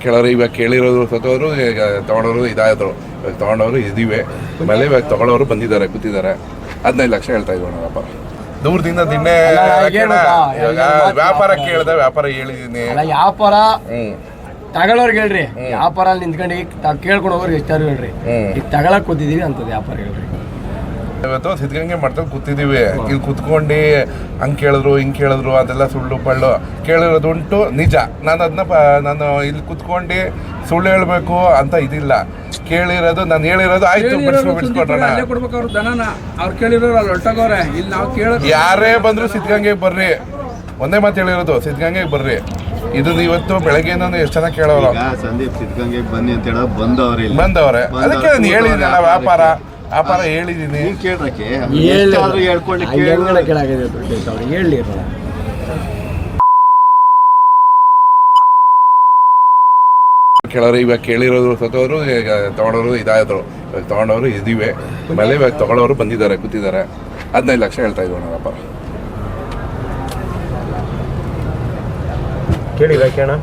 ಕೇಳೋರು ಇವಾಗ ಕೇಳಿರೋರು ಸತ್ತೋರು, ಈಗ ತೊಗೊಂಡವರು ಇದಾದ್ರು, ಇವಾಗ ತೊಗೊಂಡವರು ಇದೀವಿ. ಆಮೇಲೆ ಇವಾಗ ತೊಗೊಳೋರು ಬಂದಿದ್ದಾರೆ, ಕೂತಿದ್ದಾರೆ. 15 ಲಕ್ಷ ಹೇಳ್ತಾ ಇದ್ವಿ ವ್ಯಾಪಾರ. ದೂರದಿಂದ ದಿನ್ನೆ ಇವಾಗ ವ್ಯಾಪಾರ ಕೇಳಿದೆ, ವ್ಯಾಪಾರ ಹೇಳಿದೀನಿ. ವ್ಯಾಪಾರ ತಗೊಳ್ಳೋರ್ಗೆ ಹೇಳ್ರಿ, ವ್ಯಾಪಾರ ಅಲ್ಲಿ ನಿಂತ್ಕೊಂಡು ಕೇಳ್ಕೊಂಡು ಹೋಗೋರ್ಗೆ ಎಷ್ಟಾರು ಹೇಳ್ರಿ. ಈಗ ತಗೊಳಕ್ ಕೂತಿದೀವಿ ಅಂತದ್ ವ್ಯಾಪಾರ ಹೇಳ್ರಿ. ಇವತ್ತು ಸಿದ್ಧಗಂಗೆ ಮಾಡ್ತಾ ಕೂತಿದ್ದೀವಿ. ಇಲ್ಲಿ ಕುತ್ಕೊಂಡು ಹಂಗೆ ಕೇಳಿದ್ರು ಹಿಂಗೆ ಕೇಳಿದ್ರು ಅದೆಲ್ಲ ಸುಳ್ಳು ಪಳ್ಳು ಕೇಳಿರೋದು ಉಂಟು, ನಿಜ. ನಾನು ಇಲ್ಲಿ ಕುತ್ಕೊಂಡು ಸುಳ್ಳು ಹೇಳ್ಬೇಕು ಅಂತ ಇದಿಲ್ಲ. ಕೇಳಿರೋದು ನಾನು ಹೇಳಿರೋದು ಆಯ್ತು, ಬಿಡಿಸ್ಕೊಟ್ರಣ. ಯಾರೇ ಬಂದ್ರು ಸಿದ್ಧಗಂಗೆಗೆ ಬರ್ರಿ, ಒಂದೇ ಮಾತು ಹೇಳಿರೋದು, ಸಿದ್ಧಗಂಗೆಗೆ ಬರ್ರಿ. ಇದು ಇವತ್ತು ಬೆಳಗ್ಗೆ ಎಷ್ಟು ಜನ ಕೇಳೋರು ಸಂದೀಪ್ ಸಿದ್ಧಗಂಗೆಗೆ ಬನ್ನಿ ಅಂತ ಹೇಳೋ ಬಂದವ್ರೆ. ಅದಕ್ಕೆ ನಾನು ಹೇಳಿದ್ದೀನಲ್ಲ, ವ್ಯಾಪಾರ ಹೇಳಿದೀನಿ. ಕೇಳೋರು ಇವಾಗ ಕೇಳಿರೋರು ಸತ್ತೋರು, ಈಗ ತೊಗೊಂಡವರು ಇದಾದ್ರು, ಇವಾಗ ತೊಗೊಂಡವರು ಇದೀವಿ. ಆಮೇಲೆ ಇವಾಗ ತೊಗೊಳೋರು ಬಂದಿದ್ದಾರೆ, ಕೂತಿದ್ದಾರೆ. 15 ಲಕ್ಷ ಹೇಳ್ತಾ ಇದ್ವಿ ವ್ಯಾಪಾರ. ಕೇಳಿ ಅಣ್ಣ,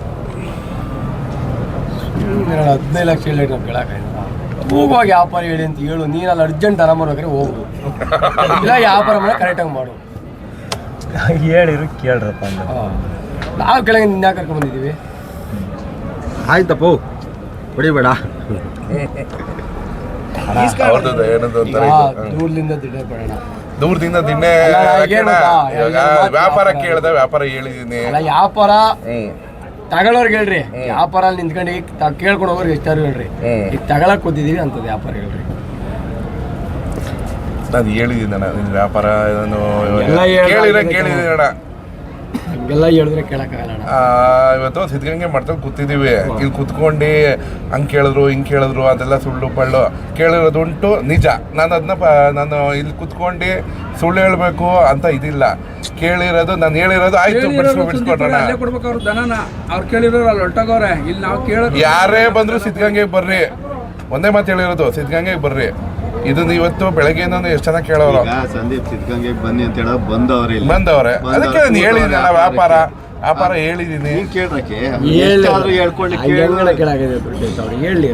15 ಲಕ್ಷ ಹೇಳಿ ನಾವು ಕೇಳಕ್ಕಾಯ್ತು. ಹೋಗುವಾಗ ವ್ಯಾಪಾರ ಹೇಳಿ ಅಂತ ಹೇಳು. ನೀನಲ್ಲಿ ಅರ್ಜೆಂಟ್ ಆರಾಮಾಗ್ರೆ ಹೋಗು, ಇಲ್ಲ ವ್ಯಾಪಾರ ಮಾಡಿ ಕರೆಕ್ಟಾಗಿ ಮಾಡು. ಹೇಳಿರು ಕೇಳ್ರಪ್ಪ. ನಾವು ಕೆಳಗೆ ನಿನ್ನ ಕರ್ಕೊಂಡು ಬಂದಿದ್ದೀವಿ. ಆಯ್ತಪ್ಪ, ಹೊಡಿಬೇಡ. ದೂರದಿಂದ ದಿಢೀರ್ ಬೇಡ, ದೂರದಿಂದ ದಿನ್ನೆ ವ್ಯಾಪಾರ ಕೇಳಿದೆ, ವ್ಯಾಪಾರ ಹೇಳಿದೀನಿ. ವ್ಯಾಪಾರ ತಗೊಳ್ಳೋರ್ಗೆ ಹೇಳ್ರಿ, ವ್ಯಾಪಾರ ಅಲ್ಲಿ ನಿಂತ್ಕೊಂಡು ಕೇಳ್ಕೊಂಡು ಹೋಗೋರ್ಗೆ ಎಷ್ಟಾರು ಹೇಳ್ರಿ. ಈಗ ತಗೊಳಕ್ ಕೂತಿದೀವಿ ಅಂತದ್ ವ್ಯಾಪಾರ ಹೇಳ್ರಿ. ನಾನು ಹೇಳಿದ್ದೀನಿ ವ್ಯಾಪಾರ ಕೇಳಿದೀನಿ ಅಣ್ಣ. ಹಂಗೆಲ್ಲ ಹೇಳಿದ್ರೆ ಕೇಳಕ್ಕಾಗಲ್ಲ. ಇವತ್ತು ಸಿದ್ಧಗಂಗೆ ಮಾಡ್ತಾ ಕೂತಿದ್ದೀವಿ. ಇಲ್ಲಿ ಕುತ್ಕೊಂಡು ಹಂಗೆ ಕೇಳಿದ್ರು ಹಿಂಗೆ ಕೇಳಿದ್ರು ಅದೆಲ್ಲ ಸುಳ್ಳು ಪಳ್ಳು ಕೇಳಿರೋದು ಉಂಟು, ನಿಜ. ನಾನು ಇಲ್ಲಿ ಕುತ್ಕೊಂಡು ಸುಳ್ಳು ಹೇಳ್ಬೇಕು ಅಂತ ಇದಿಲ್ಲ. ಕೇಳಿರೋದು ನಾನು ಹೇಳಿರೋದು ಆಯ್ತು, ಬಿಡಿಸ್ಕೊಟ್ರಣ. ಯಾರೇ ಬಂದ್ರು ಸಿದ್ಧಗಂಗೆಗೆ ಬರ್ರಿ, ಒಂದೇ ಮಾತು ಹೇಳಿರೋದು, ಸಿದ್ಧಗಂಗೆಗೆ ಬರ್ರಿ. ಇದು ಇವತ್ತು ಬೆಳಗ್ಗೆ ಎಷ್ಟು ಜನ ಕೇಳೋರು ಸಂದೀಪ್ ಸಿದ್ಧಗಂಗೆಗೆ ಬನ್ನಿ ಅಂತ ಹೇಳೋ ಬಂದವ್ರೆ. ಅದಕ್ಕೆ ನಾನು ಹೇಳಿದ್ದೀನಲ್ಲ, ವ್ಯಾಪಾರ ಹೇಳಿದೀನಿ. ಹೇಳಿ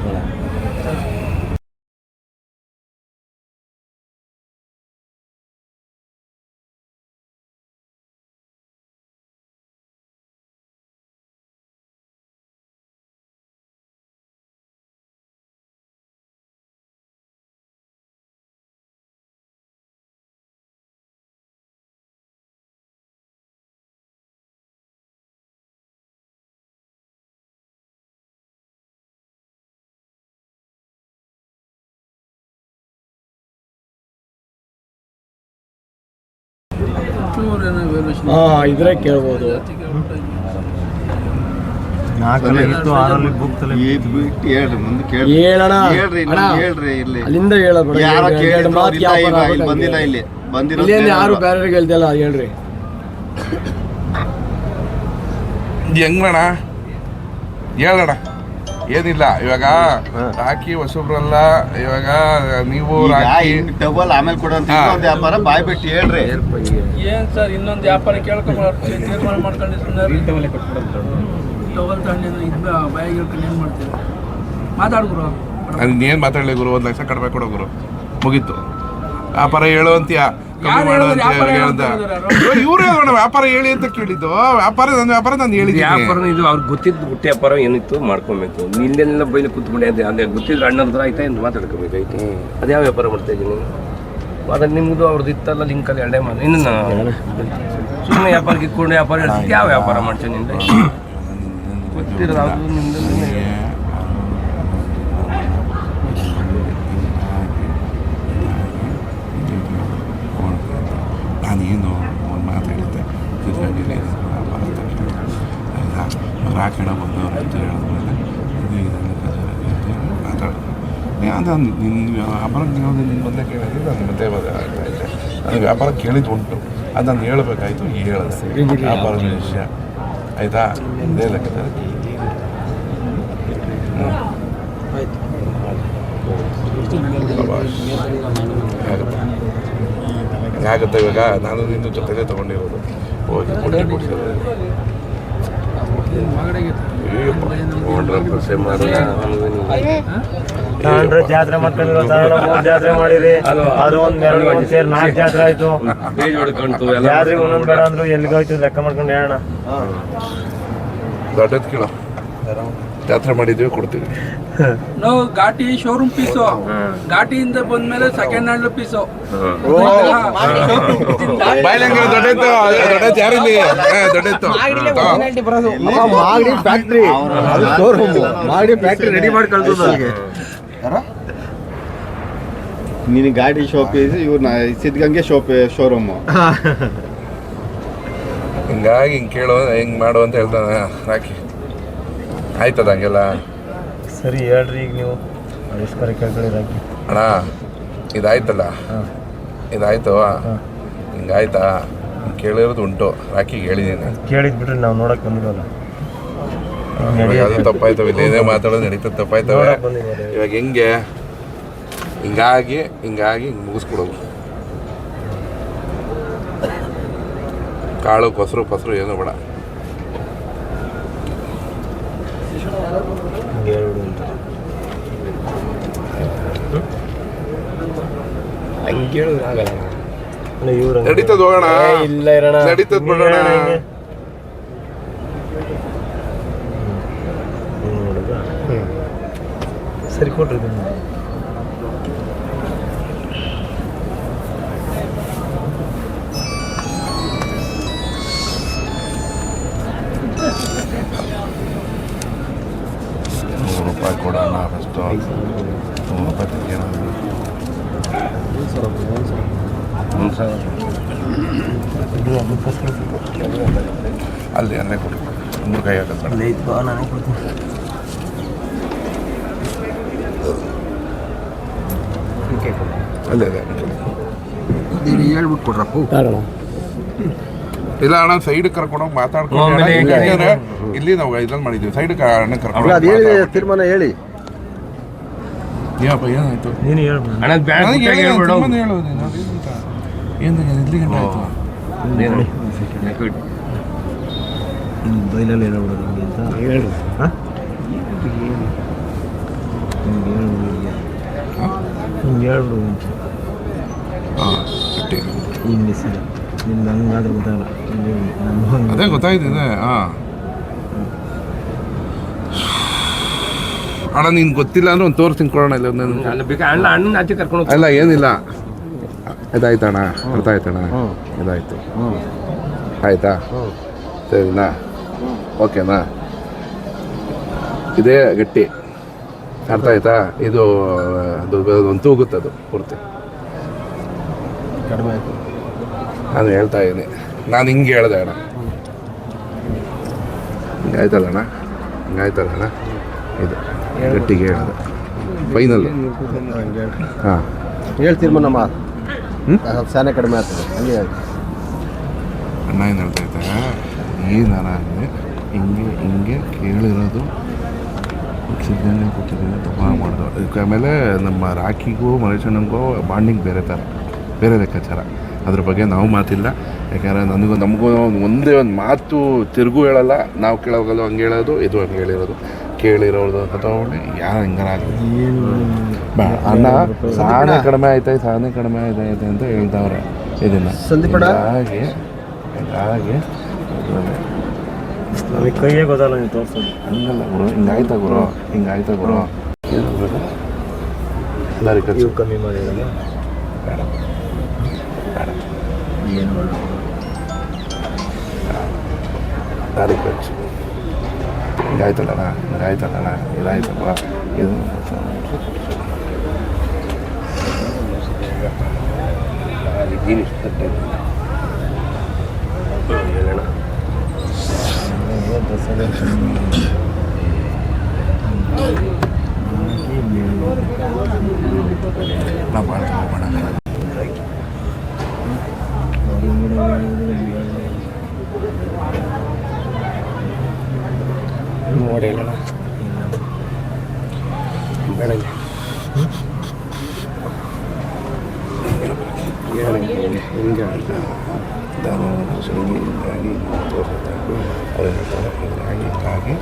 ಇದ್ರೆ ಕೇಳ್ಬೋದು. ಅಲ್ಲಿಂದ ಯಾರು ಬೇರೆ ಹೇಳ್ತಿಲ್ಲ, ಹೇಳ್ರಿ. ಹೆಂಗಣ ಹೇಳೋಣ, ಏನಿಲ್ಲ. ಇವಾಗ ರಾಕಿ ಹೊಸಬ್ರಲ್ಲ, ಇವಾಗ ನೀವು ಡಬಲ್ ಆಮೇಲೆ ಕೊಡೋಂತ ವ್ಯಾಪಾರ ಬಾಯ್ ಬಿಟ್ಟು ಹೇಳ್ರಿ. ಏನ್ ಸರ್ ಇನ್ನೊಂದು ವ್ಯಾಪಾರ ಕೇಳ್ಕೊಂಡ್ಬರ್ತೀವಿ, ತೀರ್ಮಾನ ಮಾಡ್ಕೊಂಡಿದ್ದೀನಿ. ಬಾಯಿಗೆ ಹೇಳ್ಕೊಂಡು ಏನ್ ಮಾಡ್ತೀವಿ? ಮಾತಾಡ್ಗುರು, ಇನ್ನೇನು ಮಾತಾಡಲಿ ಗುರು. 1 ಲಕ್ಷ ಕಡಿಮೆ ಕೊಡೋ ಗುರು, ಮುಗೀತು. ವ್ಯಾಪಾರ ಹೇಳು ಅಂತೀಯ, ಕಮ್ಮಿ ಮಾಡು ಅಂತ ಇವ್ರು ಹೇಳೋಣ. ವ್ಯಾಪಾರ ಹೇಳಿ ಅಂತ ಕೇಳಿದ್ದು. ವ್ಯಾಪಾರ ನಾನು ಹೇಳಿದ್ದೀನಿ. ವ್ಯಾಪಾರ ಇದು ಅವ್ರಿಗೆ ಗೊತ್ತಿದ್ದು ಗುಟ್ಟಿ ವ್ಯಾಪಾರ ಏನಿತ್ತು ಮಾಡ್ಕೊಬೇಕು. ನಿಲ್ಲೆಲ್ಲ ಬೈಲಿ ಕೂತ್ಕೊಂಡೆ ಅದೇ ಗೊತ್ತಿದ್ರೆ ಅಣ್ಣನ ಹತ್ರ ಆಯ್ತಾ ಎಂದು ಮಾತಾಡ್ಕೋಬೇಕಾಯ್ತು. ಅದ್ಯಾವ ವ್ಯಾಪಾರ ಮಾಡ್ತಾ ಇದ್ದೀನಿ ಅದ್ರಲ್ಲಿ ನಿಮ್ಮದು ಅವ್ರದ್ದು ಇತ್ತಲ್ಲ ಲಿಂಕಲ್ಲಿ ಎರಡೇ ಮಾಡಿ ಇನ್ನು ಸುಮ್ಮನೆ ವ್ಯಾಪಾರಕ್ಕೆ ಇಟ್ಕೊಂಡು ವ್ಯಾಪಾರ ಹೇಳ್ತಿದ್ದೆ. ಯಾವ ವ್ಯಾಪಾರ ಮಾಡ್ತೀನಿ ನಿಂದೆ ಗೊತ್ತಿರೋದು ಯಾವುದು ನಿಮ್ದು. ನಾನೇನು ಒಂದು ಮಾತು ಹೇಳಿದ್ದೆ, ಸಿದ್ಧಗಂಗೆಯಲ್ಲಿ ವ್ಯಾಪಾರ ಅಂತ ಕೇಳಿದೆ. ರಾಕಣ ಬಂದವರು ಅಂತ ಹೇಳಿದ್ಮೇಲೆ ಮಾತಾಡೋದು ನಿನ್ನ ವ್ಯಾಪಾರಕ್ಕೆ ನಿನ್ನ ಮೊದಲೇ ಕೇಳಿದ್ರೆ ನಾನು ಮತ್ತೆ ಆಗ್ತಾಯಿದ್ದೆ. ನನಗೆ ವ್ಯಾಪಾರ ಕೇಳಿದ್ದು ಉಂಟು, ಅದು ನಾನು ಹೇಳಬೇಕಾಯ್ತು, ಹೇಳಿದೆ ವ್ಯಾಪಾರದ ವಿಷಯ. ಆಯಿತಾ? ಇದೇ ಲೆಕ್ಕದಲ್ಲಿ ಆಗುತ್ತೆ. ಇವಾಗ ನಾನು ನಿನ್ನ ಜೊತೆಲೇ ತೊಗೊಂಡಿರೋದು, ಹೋಗಿ ಕೊಟ್ಟಿರೋದು. ಜಾತ್ರೆ ಮಾಡ್ಕೊಂಡಿರೋ ಜಾತ್ರೆ ಮಾಡಿರಿ, ಅದು ಒಂದ್ ಮೆರವಣಿಗೆ ಸೇರಿ 4 ಜಾತ್ರೆ ಆಯ್ತು. ಜಾತ್ರೆಗೆ ಒಂದೊಂದು ಬೇಡ ಅಂದ್ರು ಎಲ್ಲಿಗೆ ಹೋಯ್ತು ಲೆಕ್ಕ ಮಾಡ್ಕೊಂಡು ಹೇಳೋಣ. ದೊಡ್ಡದ್ ಕೇಳೋ, ಜಾತ್ರೆ ಮಾಡಿದ್ದೀವಿ ಕೊಡ್ತೀವಿ. ನಾವು ಘಾಟಿ ಶೋರೂಮ್ ಪೀಸು, ಘಾಟಿಯಿಂದ ಬಂದ್ಮೇಲೆ ಸೆಕೆಂಡ್ ಹ್ಯಾಂಡ್ ಪೀಸು. ದೊಡ್ಡದ್ದು ಯಾರಿಲ್ಲಿ ದೊಡ್ಡದ್ದು Magadi factory showroom, Magadi factory ready ಮಾಡಿ ಕಳ್ಸೋದು ಅಲ್ಲಿಗೆ. ನಿನ್ ಗಾಡಿ ಶೋಪೀಸ್, ಇವ್ರನ್ನ ಸಿದ್ಧಗಂಗೆ ಶೋರೂಮು. ಹಿಂಗಾಗಿ ಹಿಂಗೆ ಕೇಳು ಹಿಂಗೆ ಮಾಡು ಅಂತ ಹೇಳ್ತಾನೆ ರಾಕಿ. ಆಯ್ತದ ಹಂಗೆಲ್ಲ ಸರಿ ಹೇಳ್ರಿ ಈಗ ನೀವು ಅದಕ್ಕೋಸ್ಕರ ಕೇಳ್ಕೊಳ್ಳಿ ರಾಕಿ. ಅಣ್ಣ ಇದಾಯ್ತಲ್ಲ, ಇದಾಯ್ತು ಹಿಂಗಾಯ್ತಾ ಕೇಳಿರೋದು ಉಂಟು. ರಾಕಿಗೆ ಹೇಳಿದ್ದೀನಿ. ಕೇಳಿದ್ ಬಿಟ್ರೆ ನಾವು ನೋಡಕ್ ಬಂದಿರೋಲ್ಲ. ಅದು ತಪ್ಪಾಯ್ತವೆ, ಇದೇ ಮಾತಾಡೋದು ನಡೀತದೆ, ತಪ್ಪಾಯ್ತವೆ. ಇವಾಗ ಹಿಂಗೆ ಹಿಂಗಾಗಿ ಹಿಂಗೆ ಮುಗಿಸ್ಕೊಡೋದು. ಕಾಳು ಕೊಸರು ಏನು ಬೇಡ. ಹಂಗೆ ಹೇಳಿದ್ರೆ ಆಗಲ್ಲ. ನಡೀತದ ಹೋಗೋಣ, ಇಲ್ಲ ಇರೋಣ, ನಡೀತದ ಬಿಡೋಣ. ಸರಿ ಕೊಡ್ರಿ. ₹100 ಕೊಡೋಣ ಫಸ್ಟು. ₹100 ತೆಗಿಯೋಣ. ಅಲ್ಲಿ ಅಲ್ಲೇ ಕೊಡು, 3 ಕೈ ಹಾಕೋದು ಅಲ್ಲೇ ಹೇಳ್ಬಿಟ್ಟು ಕೊಡ್ರಪ್ಪ. ಇಲ್ಲ ಅಣ್ಣ, ಸೈಡ್ ಕರ್ಕೊಂಡೋಗಿ ಮಾತಾಡ್ಕೊಂಡು ಇಲ್ಲಿ ನಾವು ಇದ್ರಲ್ಲಿ ಮಾಡಿದ್ದೀವಿ. ಸೈಡ್ ಅಣ್ಣ ಕರ್ಕೊಂಡು ತೀರ್ಮಾನ ಹೇಳಿ. ಏನಪ್ಪ ಏನಾಯ್ತು? ನೀನು ಹೇಳ್ಬಿಡು. ಹೇಳೋದು ಏನು ಇಡ್ಲಿ ಗಂಟೆ ಆಯ್ತು. ಬೈಲಲ್ಲಿ ಹೇಳ್ಬಿಡೋದು ಅಂತ ಹೇಳಿ. ಹಿಂಗೆ ಹೇಳ್ಬಿಡು ಮುಂಚೆ. ಈಗ ಮಿಸ್ಸಿಲ್ಲ ನಿಮ್ಗೆ ಹಂಗಾದ್ರೆ ಗೊತ್ತಾಗಲ್ಲ. ಅದೇ ಗೊತ್ತಾಯ್ತಿದೆ. ಅಣ್ಣ ನೀನು ಗೊತ್ತಿಲ್ಲ ಅಂದ್ರೆ ಒಂದು ತೋರಿಸ್ತೀನಿ ಕೊಡೋಣ. ಇಲ್ಲ ಅಣ್ಣನ ಆಚೆ ಕರ್ಕೊಂಡು ಅಲ್ಲ ಏನಿಲ್ಲ, ಇದಾಯ್ತಣ್ಣ, ಅರ್ಥ ಆಯ್ತಣ್ಣ, ಇದಾಯ್ತು ಆಯ್ತಾ, ಸರಿನಾ, ಓಕೆನಾ, ಇದೇ ಗಟ್ಟಿ, ಅರ್ಥ ಆಯ್ತಾ. ಇದು ಅದು ಒಂದು ತೂಗುತ್ತದು ಪೂರ್ತಿ. ಕಡಿಮೆ ಆಯ್ತು. ನಾನು ಹೇಳ್ತಾ ಇದ್ದೀನಿ, ನಾನು ಹಿಂಗೆ ಹೇಳ್ದೆ ಅಣ್ಣ. ಹಿಂಗಾಯ್ತಲ್ಲಣ್ಣ, ಹಿಂಗಾಯ್ತಲ್ಲಣ್ಣ, ಇದು ಗಟ್ಟಿಗೆ ಹೇಳಿದೆ ಫೈನಲ್. ಹಾಂ ಹೇಳ್ತೀರ್ಮ ನಮ್ಮ ಸ್ಯಾನೆ ಕಡಿಮೆ ಆಗ್ತದೆ ಹಂಗೆ. ಅಣ್ಣ ಏನು ಹೇಳ್ತಾ ಇದ್ದಾರೆ, ಈ ನರ ಹಿಂಗೆ ಕೇಳಿರೋದು ಸಿದ್ಧಂಗೆ ಕೂತಿದ್ದೀನಿ ತುಂಬ ಮಾಡಿದ್ರು. ಅದಕ್ಕೆ ಆಮೇಲೆ ನಮ್ಮ ರಾಕಿಗೂ ಮಲೇಶಣ್ಣನಿಗೂ ಬಾಂಡಿಂಗ್ ಬೇರೆ ಥರ, ಬೇರೆ ಲೆಕ್ಕಾಚಾರ. ಅದ್ರ ಬಗ್ಗೆ ನಾವು ಮಾತಿಲ್ಲ. ಯಾಕಂದರೆ ನಮಗೂ ಒಂದೇ ಒಂದು ಮಾತು ತಿರುಗು ಹೇಳಲ್ಲ. ನಾವು ಕೇಳೋಗಲ್ಲ ಹಂಗೆ ಹೇಳೋದು, ಇದು ಹಂಗೆ ಹೇಳಿರೋದು, ಕೇಳಿರೋದು ತಗೊಂಡು ಯಾರು ಹಿಂಗಾರ ಅಣ್ಣ ಸಾಧನೆ ಕಡಿಮೆ ಆಯ್ತಾಯ್ತು, ಸಾಧನೆ ಕಡಿಮೆ ಆಯ್ತಾಯ್ತು ಅಂತ ಹೇಳ್ತಾವ್ರೆ. ಇದನ್ನು ಹಾಗೆ ನಮಗೆ ಕೈಯೇ ಗೊತ್ತಲ್ಲ ನೀವು ತೋರಿಸೋದು. ಹಂಗಲ್ಲ ಗುರು, ಹಿಂಗಾಯ್ತಾ ಗುರು, ಹಿಂಗಾಯ್ತಾ ಗುರು, ಏನು ಬೇಕು ದಾರಿ ಖರ್ಚು ಕಮ್ಮಿ ಮಾಡಿರಲ್ಲ. ಬೇಡ ಬೇಡ, ಏನು ಮಾಡೋದು ದಾರಿ ಖರ್ಚು ಹಿಂಗಾಯ್ತಲ್ಲಣ್ಣ, ಹಿಂಗಾಯ್ತಲ್ಲಣ್ಣ, ಇದಾಯ್ತಲ್ವ, ಇದು ಹೇಳೋಣ. ನಾವು ಭಾಳ ಹೋಗೋಣ. ನೋಡಿ ಹೇಳೋಣ ಬೇಡ ಹಿಂಗೆ ಹಿಂಗಾಗಿ ತೋರಿಸುತ್ತೆ. ಅದು ಹೇಳ್ತಾರೆ ಹಿಂಗಾಗಿ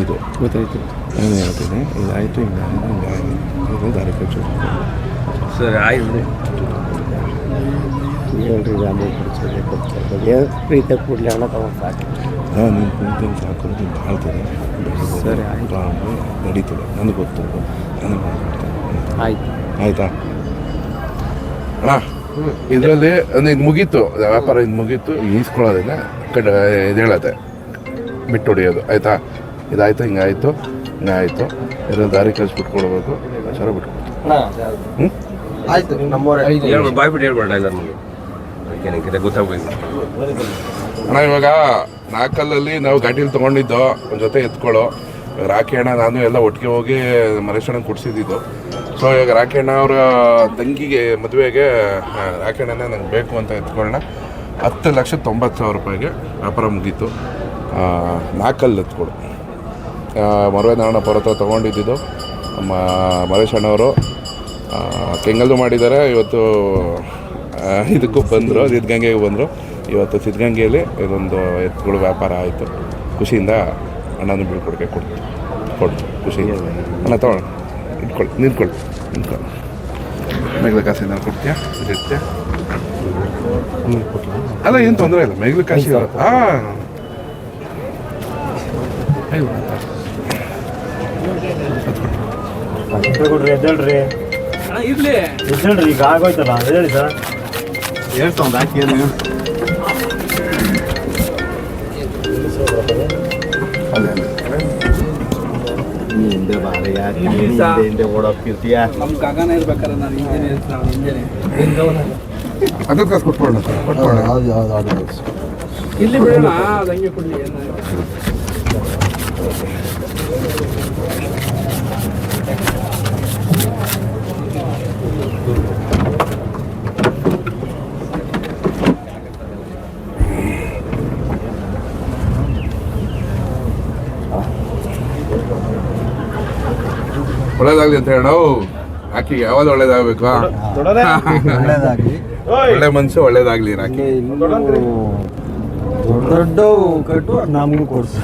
ಇದು ಗೊತ್ತಾಯ್ತು. ಏನು ಹೇಳ್ತೀನಿ, ಇದಾಯಿತು ಹಿಂಗಾಯಿತು ದಾರಿ ಖರ್ಚು. ಸರಿ ಆಯ್ತು. ಹೇಳ್ರಿ ಇದು ಅಮೌಂಟ್ ಖರ್ಚು ಕೊಡ್ತಾರೆ ಪ್ರೀತಿ ಕೂಡಲೇ ಹಣ ತಗೊಂಡು ಸಾಕು. ಹಾಂ ನೀನು ಕುಂತೀನಿ ಸಾಕು ನೀನು ಬಾಳ್ತೀನಿ. ಸರಿ, ಆಯ್ತು. ನಡೀತದೆ, ನನಗೆ ಗೊತ್ತು, ನನಗೆ ಮಾಡ್ಕೊಡ್ತೀನಿ. ಆಯ್ತು. ಆಯಿತಾ ಅಣ್ಣ? ಇದರಲ್ಲಿ ಇದು ಮುಗೀತು ವ್ಯಾಪಾರ, ಇದು ಮುಗೀತು. ಈಸ್ಕೊಳ್ಳೋದಿಲ್ಲ, ಇದು ಹೇಳತ್ತೆ ಬಿಟ್ಟು ಹೊಡಿಯೋದು. ಆಯಿತಾ? ಇದಾಯಿತು, ಹಿಂಗಾಯಿತು ಇದರಲ್ಲಿ ದಾರಿ ಖರ್ಚು ಬಿಟ್ಕೊಡ್ಬೇಕು, ಸರ ಬಿಟ್ಕೊಡ್ತೀನಿ. ಹ್ಞೂ ಆಯ್ತು. ನಮ್ಮವ್ರೆ ಹೇಳ್ಬಿಟ್ಟು ಬಾಯ್ಬಿಟ್ಟು ಹೇಳ್ಬೇಡ ಎಲ್ಲರೂ ನನಗೆ ಗೊತ್ತಾಗೋಯ್ತು. ಅಣ್ಣ ಇವಾಗ ನಾಲ್ಕಲ್ಲಲ್ಲಿ ನಾವು ಗಾಡೀಲಿ ತೊಗೊಂಡಿದ್ದು ಒಂದು ಜೊತೆ ಎತ್ಕೊಳ್ಳೋ. ರಾಕಿ ಅಣ್ಣ ನಾನು ಎಲ್ಲ ಒಟ್ಟಿಗೆ ಹೋಗಿ ಮರೇಶಣ್ಣ ಕೊಡಿಸಿದ್ದು. ಸೊ ಇವಾಗ ರಾಕಿ ಅಣ್ಣ ಅವರ ತಂಗಿಗೆ ಮದುವೆಗೆ ರಾಕಿ ಅಣ್ಣನೇ ನಂಗೆ ಬೇಕು ಅಂತ ಎತ್ಕೊಳ್ಳೋಣ. 10,90,000 ವ್ಯಾಪಾರ ಮುಗೀತು. ನಾಲ್ಕಲ್ಲಿ ಎತ್ಕೊಡು. ಮರುವೆ ನಾರಾಯಣ ಪರ್ವತ ತೊಗೊಂಡಿದ್ದು ನಮ್ಮ ಮರೇಶಣ್ಣವರು ಕೆಂಗಲ್ಲು ಮಾಡಿದ್ದಾರೆ. ಇವತ್ತು ಇದಕ್ಕೂ ಬಂದರು, ಸಿದ್ಧಗಂಗೆಗೆ ಬಂದರು. ಇವತ್ತು ಸಿದ್ಧಗಂಗೆಯಲ್ಲಿ ಇದೊಂದು ಎತ್ತುಗಳು ವ್ಯಾಪಾರ ಆಯಿತು. ಖುಷಿಯಿಂದ ಅಣ್ಣನ ಬೀಳ್ಕೊಡ್ಕೆ ಕೊಡ್ತು ಖುಷಿಯಿಂದ. ಅಣ್ಣ ತಗೊಳ್ಳಿ, ಇಟ್ಕೊಳ್ಳಿ, ನಿಂತ್ಕೊಳ್ಳಿ. ಮೇಘಲ ಕಾಸು ಏನಾರು ಕೊಡ್ತೀಯಾ? ಇರುತ್ತೆ ಅಲ್ಲ, ಏನು ತೊಂದರೆ ಇಲ್ಲ. ಮೇಘಲ ಕಾಶಿ ಹಾಂ ಕೊಡ್ರಿ, ಎದ್ದೇಳ್ರಿ ಇರ್ಲಿ ಎದ್ದೇಳ್ರಿ, ಈಗ ಆಗೋಯ್ತಲ್ಲ, ಹೇಳಿ ಸರ್. ಹೇಳ್ತಾವ್ದು ಹಾಕಿ ಏನು ಹಿಂದೆ ಬಾರ ಯಾಕೆ ಹಿಂದೆ ಓಡೋಗ್ತಿರ್ತೀಯ? ನಮ್ಮ ಗಗನ ಇರ್ಬೇಕಾದ್ರೆ ನಾನು ಇಂಜಿನಿಯರ್, ನಾವು ಇಂಜಿನಿಯರ್ ಅದಕ್ಕೆ ಕಾಸು ಕೊಟ್ಕೊಳ್ಳೋಣ ಸರ್, ಕೊಟ್ಕೊಳ್ಳೋಣ. ಇಲ್ಲಿ ಬಿಡೋಣ, ಅದು ಹಂಗೆ ಕೊಡಲಿ. ಒಳ್ಳೇದಾಗಲಿ ಅಂತ ಹೇಳೋ. ರಾಖಿಗೆ ಯಾವಾಗ ಒಳ್ಳೇದಾಗಬೇಕು? ಒಳ್ಳೇದಾಗಿ ಒಳ್ಳೆ ಮನಸ್ಸು ಒಳ್ಳೇದಾಗಲಿ ರಾಖಿ. ದೊಡ್ಡ ಕಟ್ಟು ನಮಗೂ ಕೊಡ್ಸಿ.